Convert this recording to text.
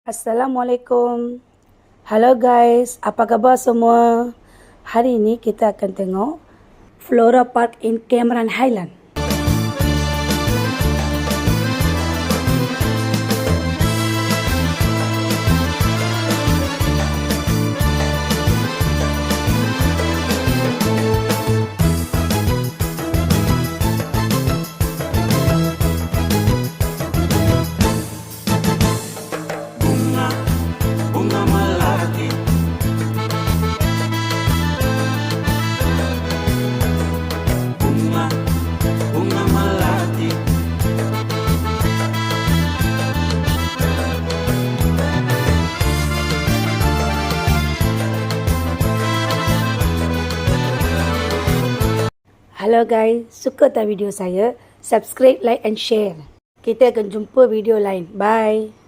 Assalamualaikum. Halo guys, apa khabar semua? Hari ini kita akan tengok Flora Park in Cameron Highland. Halo guys, suka tak video saya? Subscribe, like and share. Kita akan jumpa video lain. Bye.